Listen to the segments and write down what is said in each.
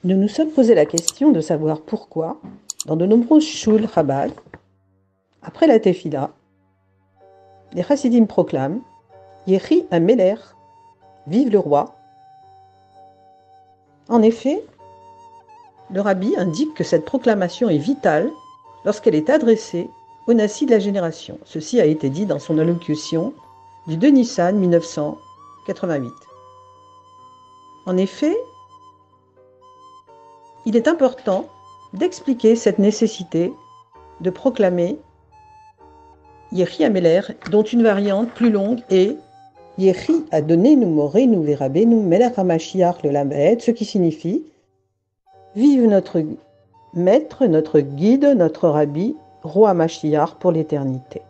Nous nous sommes posé la question de savoir pourquoi, dans de nombreux shul Chabad, après la tefila, les chassidim proclament Yehi HaMelech, vive le roi. En effet, le rabbi indique que cette proclamation est vitale lorsqu'elle est adressée au Nassi de la génération. Ceci a été dit dans son allocution du 2 Nissan 1988. En effet, il est important d'expliquer cette nécessité de proclamer Yehi HaMelech, dont une variante plus longue est Yehi Adonenu Morenu Verabenu Melech HaMashiach le Lamed, ce qui signifie vive notre maître, notre guide, notre rabbi, roi Mashiach pour l'éternité.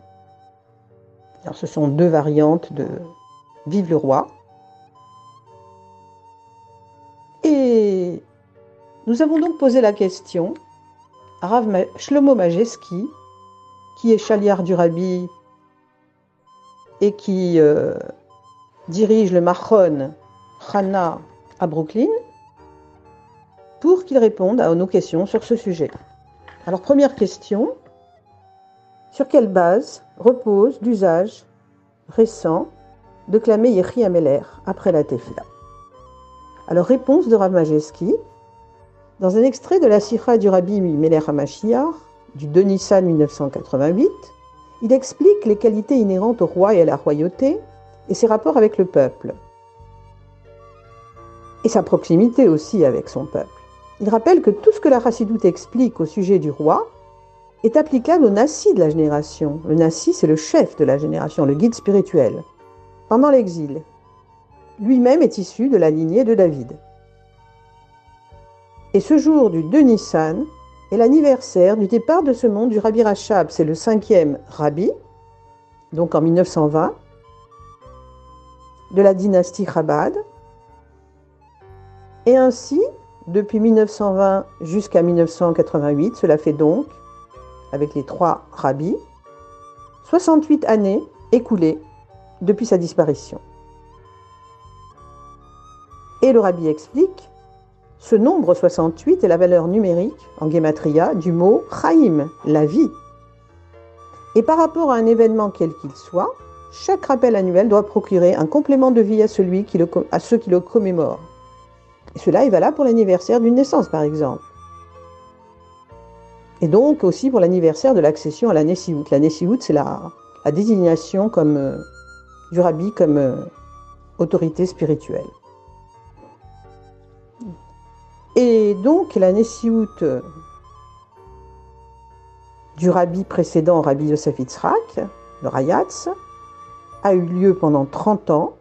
Alors ce sont deux variantes de Vive le roi. Et nous avons donc posé la question à Rav Shlomo Majeski, qui est chaliar du rabbi et qui dirige le Machon Chana à Brooklyn, pour qu'il réponde à nos questions sur ce sujet. Alors, première question, sur quelle base repose l'usage récent de clamer Yehi HaMelech après la Tefila? Alors, réponse de Rav Majeski, dans un extrait de la Sikha du Rabbi Melech HaMashiach, du 2 Nissan 1988, il explique les qualités inhérentes au roi et à la royauté et ses rapports avec le peuple, et sa proximité aussi avec son peuple. Il rappelle que tout ce que la Chassidoute explique au sujet du roi est applicable au Nassi de la génération. Le Nassi, c'est le chef de la génération, le guide spirituel. Pendant l'exil, lui-même est issu de la lignée de David. Et ce jour du 2 Nissan est l'anniversaire du départ de ce monde du Rabbi Rachab. C'est le 5e Rabbi, donc en 1920, de la dynastie Chabad. Et ainsi, depuis 1920 jusqu'à 1988, cela fait donc, avec les 3 rabbis, 68 années écoulées depuis sa disparition. Et le rabbi explique, ce nombre 68 est la valeur numérique, en gematria, du mot chaim, la vie. Et par rapport à un événement quel qu'il soit, chaque rappel annuel doit procurer un complément de vie à ceux qui le commémorent. Et cela est valable pour l'anniversaire d'une naissance, par exemple. Et donc aussi pour l'anniversaire de l'accession à la Nessiout. La Nessiout, c'est la désignation du rabbi comme autorité spirituelle. Et donc la Nessiout du rabbi précédent, Rabbi Yosef Yitzhak, le Rayatz, a eu lieu pendant 30 ans,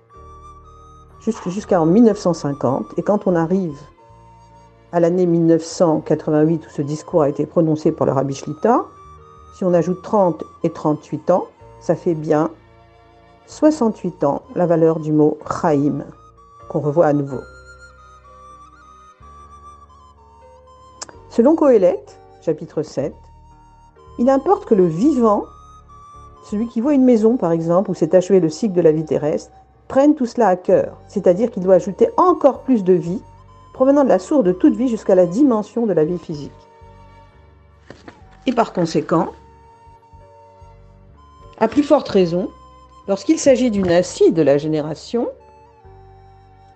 jusqu'en 1950, et quand on arrive à l'année 1988 où ce discours a été prononcé par le Rabbi Shlita, si on ajoute 30 et 38 ans, ça fait bien 68 ans, la valeur du mot Chaim, qu'on revoit à nouveau. Selon Kohelet, chapitre 7, il importe que le vivant, celui qui voit une maison par exemple, où s'est achevé le cycle de la vie terrestre, prenne tout cela à cœur, c'est-à-dire qu'il doit ajouter encore plus de vie, provenant de la source de toute vie jusqu'à la dimension de la vie physique. Et par conséquent, à plus forte raison, lorsqu'il s'agit du Nassi de la génération,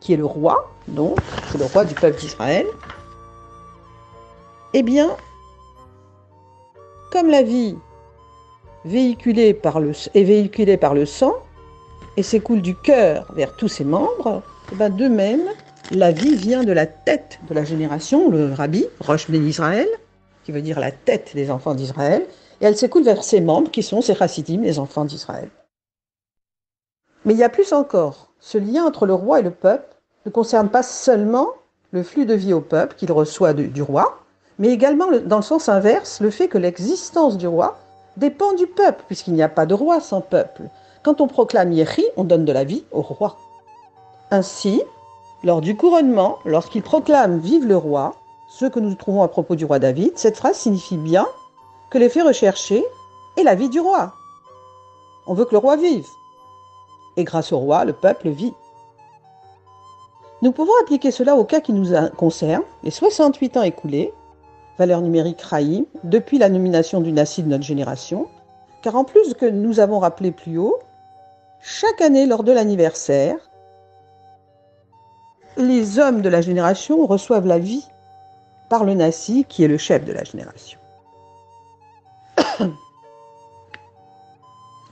qui est le roi, donc, c'est le roi du peuple d'Israël, eh bien, comme la vie est véhiculée par le sang, et s'écoule du cœur vers tous ses membres, et bien de même, la vie vient de la tête de la génération, le rabbi, Rosh Ben Israël, qui veut dire la tête des enfants d'Israël, et elle s'écoule vers ses membres, qui sont ses chassidim, les enfants d'Israël. Mais il y a plus encore. Ce lien entre le roi et le peuple ne concerne pas seulement le flux de vie au peuple qu'il reçoit du roi, mais également, dans le sens inverse, le fait que l'existence du roi dépend du peuple, puisqu'il n'y a pas de roi sans peuple. Quand on proclame Yehi, on donne de la vie au roi. Ainsi, lors du couronnement, lorsqu'il proclame « Vive le roi », ce que nous trouvons à propos du roi David, cette phrase signifie bien que l'effet recherché est la vie du roi. On veut que le roi vive. Et grâce au roi, le peuple vit. Nous pouvons appliquer cela au cas qui nous concerne, les 68 ans écoulés, valeur numérique Rahim, depuis la nomination du Nassi de notre génération, car en plus que nous avons rappelé plus haut, chaque année lors de l'anniversaire, les hommes de la génération reçoivent la vie par le Nassi, qui est le chef de la génération.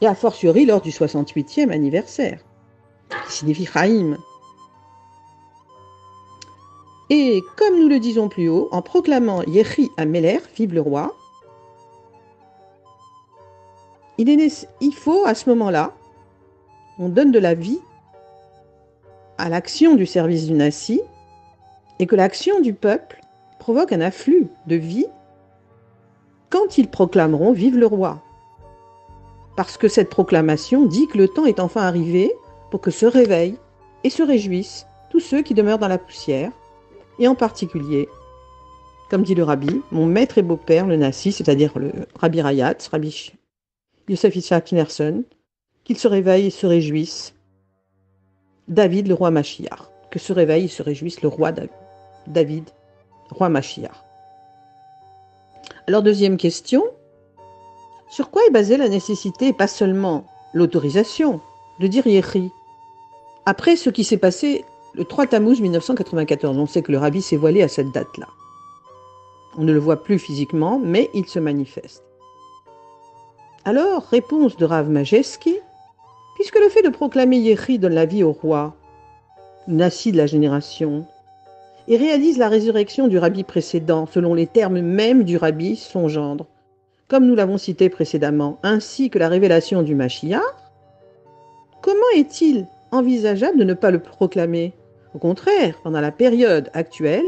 Et a fortiori lors du 68e anniversaire, qui signifie Rahim. Et comme nous le disons plus haut, en proclamant Yehi Ameler, vive le roi, il faut à ce moment-là, on donne de la vie à l'action du service du Nassi et que l'action du peuple provoque un afflux de vie quand ils proclameront vive le roi. Parce que cette proclamation dit que le temps est enfin arrivé pour que se réveillent et se réjouissent tous ceux qui demeurent dans la poussière, et en particulier, comme dit le rabbi, mon maître et beau-père, le Nassi, c'est-à-dire le rabbi Rayatz, rabbi Yosef Yitzhak Nerson, qu'ils se réveillent et se réjouissent. David, le roi Mashiach, que se réveille et se réjouisse le roi David, roi Mashiach. Alors, deuxième question, sur quoi est basée la nécessité, et pas seulement l'autorisation, de dire Yehi après ce qui s'est passé le 3 Tammuz 1994? On sait que le rabbi s'est voilé à cette date-là. On ne le voit plus physiquement, mais il se manifeste. Alors, réponse de Rav Majewski, puisque le fait de proclamer Yehi donne la vie au roi, Nassi de la génération, et réalise la résurrection du rabbi précédent, selon les termes mêmes du rabbi, son gendre, comme nous l'avons cité précédemment, ainsi que la révélation du Mashiach, comment est-il envisageable de ne pas le proclamer? Au contraire, pendant la période actuelle,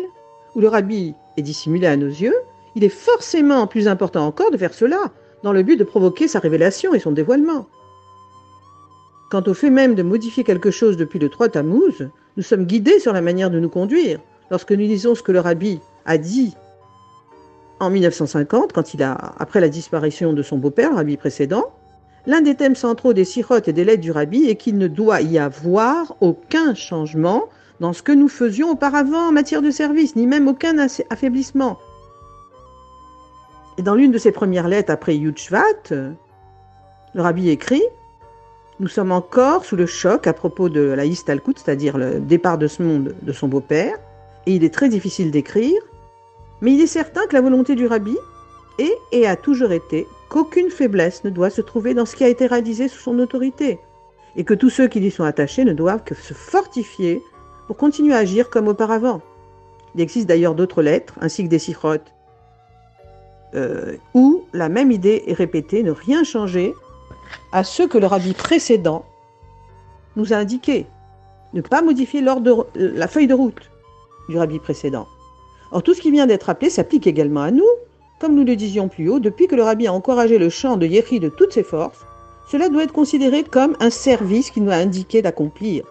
où le rabbi est dissimulé à nos yeux, il est forcément plus important encore de faire cela, dans le but de provoquer sa révélation et son dévoilement. Quant au fait même de modifier quelque chose depuis le 3 Tammuz, nous sommes guidés sur la manière de nous conduire. Lorsque nous lisons ce que le rabbi a dit en 1950, après la disparition de son beau-père, le rabbi précédent, l'un des thèmes centraux des sirotes et des lettres du rabbi est qu'il ne doit y avoir aucun changement dans ce que nous faisions auparavant en matière de service, ni même aucun affaiblissement. Et dans l'une de ses premières lettres après Yud Shvat, le rabbi écrit « Nous sommes encore sous le choc à propos de la Histalkut, c'est-à-dire le départ de ce monde de son beau-père, et il est très difficile d'écrire, mais il est certain que la volonté du rabbi est et a toujours été qu'aucune faiblesse ne doit se trouver dans ce qui a été réalisé sous son autorité, et que tous ceux qui lui sont attachés ne doivent que se fortifier pour continuer à agir comme auparavant. » Il existe d'ailleurs d'autres lettres, ainsi que des sirotes, où la même idée est répétée, ne rien changer à ce que le rabbi précédent nous a indiqué, ne pas modifier la feuille de route du rabbi précédent. Or, tout ce qui vient d'être appelé s'applique également à nous, comme nous le disions plus haut, depuis que le rabbi a encouragé le chant de Yehi de toutes ses forces, cela doit être considéré comme un service qu'il nous a indiqué d'accomplir.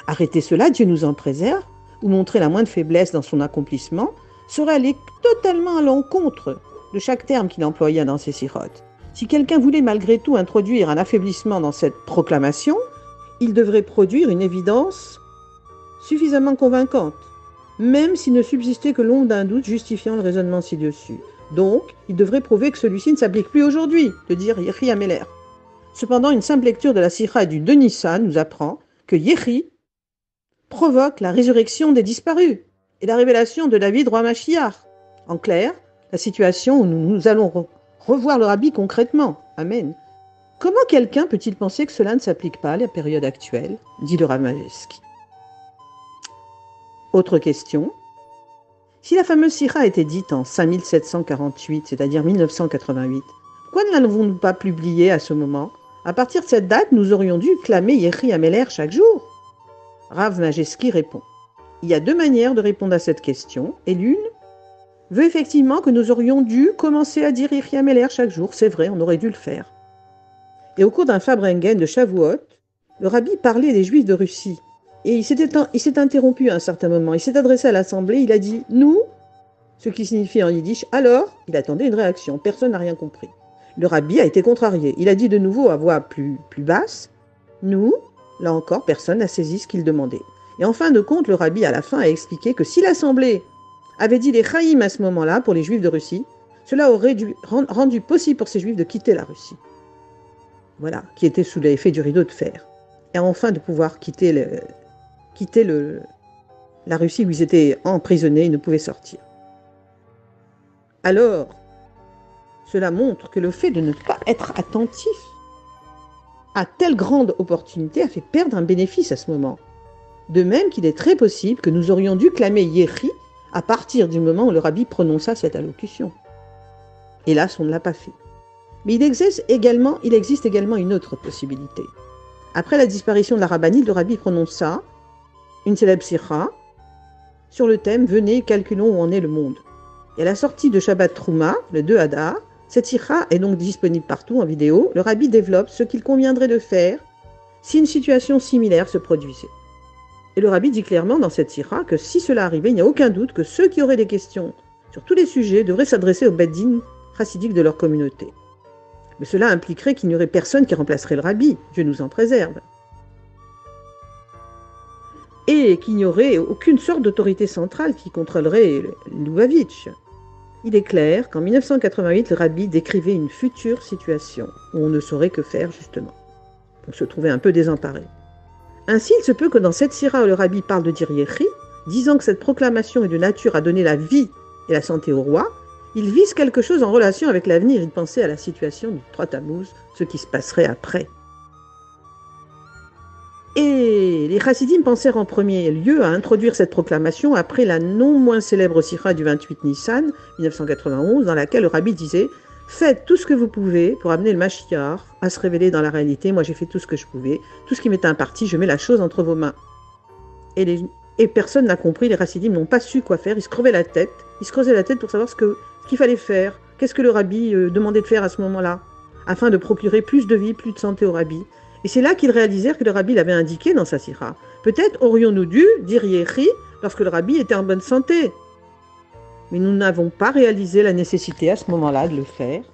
Arrêter cela, Dieu nous en préserve, ou montrer la moindre faiblesse dans son accomplissement, serait aller totalement à l'encontre de chaque terme qu'il employa dans ses sirotes. Si quelqu'un voulait malgré tout introduire un affaiblissement dans cette proclamation, il devrait produire une évidence suffisamment convaincante, même s'il ne subsistait que l'ombre d'un doute justifiant le raisonnement ci-dessus. Donc, il devrait prouver que celui-ci ne s'applique plus aujourd'hui, de dire Yehi Ameler. Cependant, une simple lecture de la Sikha du 2 Nissan nous apprend que Yehi provoque la résurrection des disparus et la révélation de David, roi Mashiach. En clair, la situation où nous allons revoir le rabbi concrètement. Amen. Comment quelqu'un peut-il penser que cela ne s'applique pas à la période actuelle, dit le Rav Majewski. Autre question. Si la fameuse Sikha a été dite en 5748, c'est-à-dire 1988, pourquoi ne l'avons-nous pas publiée à ce moment? À partir de cette date, nous aurions dû clamer Yehi Ameler chaque jour. Rav Majewski répond. Il y a deux manières de répondre à cette question, et l'une veut effectivement que nous aurions dû commencer à dire Yehi Ameler chaque jour. C'est vrai, on aurait dû le faire. Et au cours d'un Fabrengen de Shavuot, le rabbi parlait des Juifs de Russie. Et il s'est interrompu à un certain moment. Il s'est adressé à l'assemblée, il a dit « nous », ce qui signifie en yiddish « alors », il attendait une réaction. Personne n'a rien compris. Le rabbi a été contrarié. Il a dit de nouveau à voix plus basse « nous », là encore, personne n'a saisi ce qu'il demandait. Et en fin de compte, le rabbi, à la fin, a expliqué que si l'Assemblée avait dit les Chaïm à ce moment-là, pour les Juifs de Russie, cela aurait rendu possible pour ces Juifs de quitter la Russie. Voilà, qui était sous l'effet du rideau de fer. Et enfin de pouvoir quitter la Russie où ils étaient emprisonnés, ils ne pouvaient sortir. Alors, cela montre que le fait de ne pas être attentif à telle grande opportunité a fait perdre un bénéfice à ce moment. De même qu'il est très possible que nous aurions dû clamer Yehi à partir du moment où le rabbi prononça cette allocution. Hélas, on ne l'a pas fait. Mais il existe également une autre possibilité. Après la disparition de la rabbinite, le rabbi prononça une célèbre sikha sur le thème « Venez, calculons où en est le monde ». Et à la sortie de Shabbat Trouma, le 2 Hadar, cette sikha est donc disponible partout en vidéo. Le rabbi développe ce qu'il conviendrait de faire si une situation similaire se produisait. Et le rabbi dit clairement dans cette sikha que si cela arrivait, il n'y a aucun doute que ceux qui auraient des questions sur tous les sujets devraient s'adresser au Beddin chassidique de leur communauté. Mais cela impliquerait qu'il n'y aurait personne qui remplacerait le rabbi, Dieu nous en préserve. Et qu'il n'y aurait aucune sorte d'autorité centrale qui contrôlerait Lubavitch. Il est clair qu'en 1988, le rabbi décrivait une future situation où on ne saurait que faire justement. On se trouvait un peu désemparé. Ainsi, il se peut que dans cette sira où le rabbi parle de dire Yehi, disant que cette proclamation est de nature à donner la vie et la santé au roi, il vise quelque chose en relation avec l'avenir. Il pensait à la situation du 3 Tammuz, ce qui se passerait après. Et les chassidim pensèrent en premier lieu à introduire cette proclamation après la non moins célèbre sikha du 28 Nissan 1991, dans laquelle le rabbi disait « Faites tout ce que vous pouvez pour amener le Mashiach à se révéler dans la réalité. Moi, j'ai fait tout ce que je pouvais. Tout ce qui m'était imparti, je mets la chose entre vos mains. » Et personne n'a compris, les chassidim n'ont pas su quoi faire. Ils se creusaient la tête pour savoir ce qu'il fallait faire. Qu'est-ce que le rabbi demandait de faire à ce moment-là, afin de procurer plus de vie, plus de santé au rabbi. Et c'est là qu'ils réalisèrent que le rabbi l'avait indiqué dans sa sikha. Peut-être aurions-nous dû dire Yehi lorsque le rabbi était en bonne santé. Mais nous n'avons pas réalisé la nécessité à ce moment-là de le faire.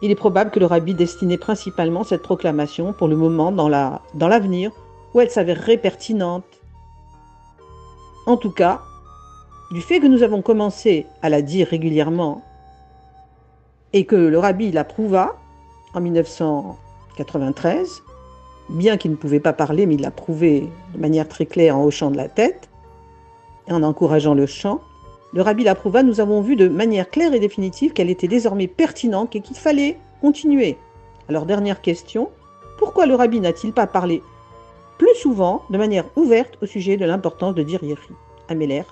Il est probable que le rabbi destinait principalement cette proclamation pour le moment dans l'avenir où elle s'avérerait pertinente. En tout cas, du fait que nous avons commencé à la dire régulièrement et que le rabbi l'approuva en 1993, bien qu'il ne pouvait pas parler, mais il l'a prouvé de manière très claire en hochant de la tête et en encourageant le chant, le rabbi l'approuva, nous avons vu de manière claire et définitive qu'elle était désormais pertinente et qu'il fallait continuer. Alors, dernière question, pourquoi le rabbi n'a-t-il pas parlé plus souvent, de manière ouverte, au sujet de l'importance de dire Yehi à Meller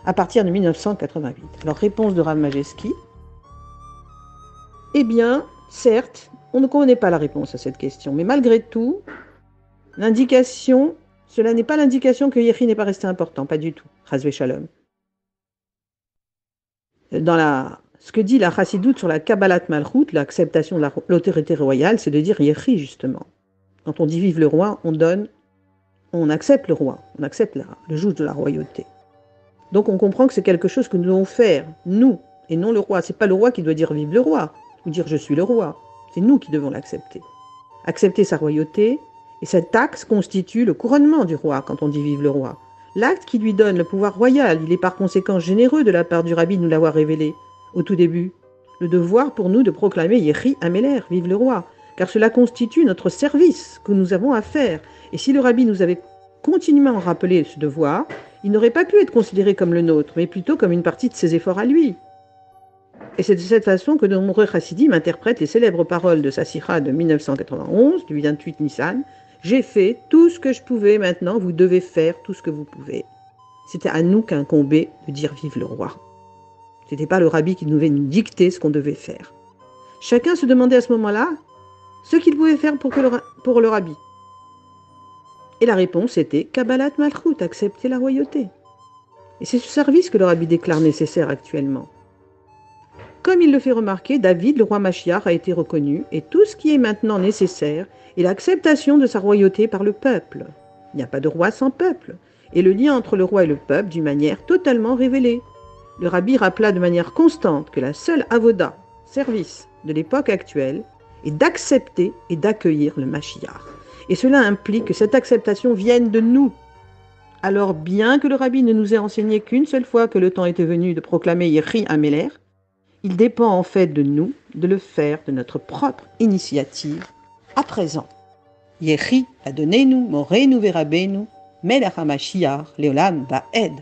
à partir de 1988? Alors, réponse de Rav Majewski. Eh bien, certes, on ne connaît pas la réponse à cette question, mais malgré tout, cela n'est pas l'indication que Yehi n'est pas resté important, pas du tout. Chas v'shalom. Ce que dit la Chassidoute sur la Kabbalat Malchut, l'acceptation de l'autorité royale, c'est de dire Yehi, justement. Quand on dit vive le roi, on accepte le roi, on accepte le juge de la royauté. Donc on comprend que c'est quelque chose que nous devons faire, nous, et non le roi. C'est pas le roi qui doit dire vive le roi, ou dire je suis le roi. C'est nous qui devons l'accepter. Accepter sa royauté, et cet acte constitue le couronnement du roi quand on dit vive le roi. L'acte qui lui donne le pouvoir royal, il est par conséquent généreux de la part du rabbi de nous l'avoir révélé au tout début. Le devoir pour nous de proclamer Yehi Améler, vive le roi, car cela constitue notre service que nous avons à faire. Et si le rabbi nous avait continuellement rappelé ce devoir, il n'aurait pas pu être considéré comme le nôtre, mais plutôt comme une partie de ses efforts à lui. Et c'est de cette façon que de nombreux chassidim interprètent les célèbres paroles de sa sikha de 1991, du 28 Nissan. J'ai fait tout ce que je pouvais, maintenant vous devez faire tout ce que vous pouvez. C'était à nous qu'incombait de dire vive le roi. Ce n'était pas le rabbi qui devait nous dicter ce qu'on devait faire. Chacun se demandait à ce moment-là ce qu'il pouvait faire pour le rabbi. Et la réponse était Kabbalat Malchut, accepter la royauté. Et c'est ce service que le rabbi déclare nécessaire actuellement. Comme il le fait remarquer, David, le roi Mashiach, a été reconnu, et tout ce qui est maintenant nécessaire est l'acceptation de sa royauté par le peuple. Il n'y a pas de roi sans peuple, et le lien entre le roi et le peuple d'une manière totalement révélée. Le rabbi rappela de manière constante que la seule avoda, service de l'époque actuelle, est d'accepter et d'accueillir le Mashiach. Et cela implique que cette acceptation vienne de nous. Alors, bien que le rabbi ne nous ait enseigné qu'une seule fois que le temps était venu de proclamer Yehi Ameler, il dépend en fait de nous de le faire de notre propre initiative à présent. Yehi Adonenu Morenu Verabenu Melech HaMashiach Leolam Vaed.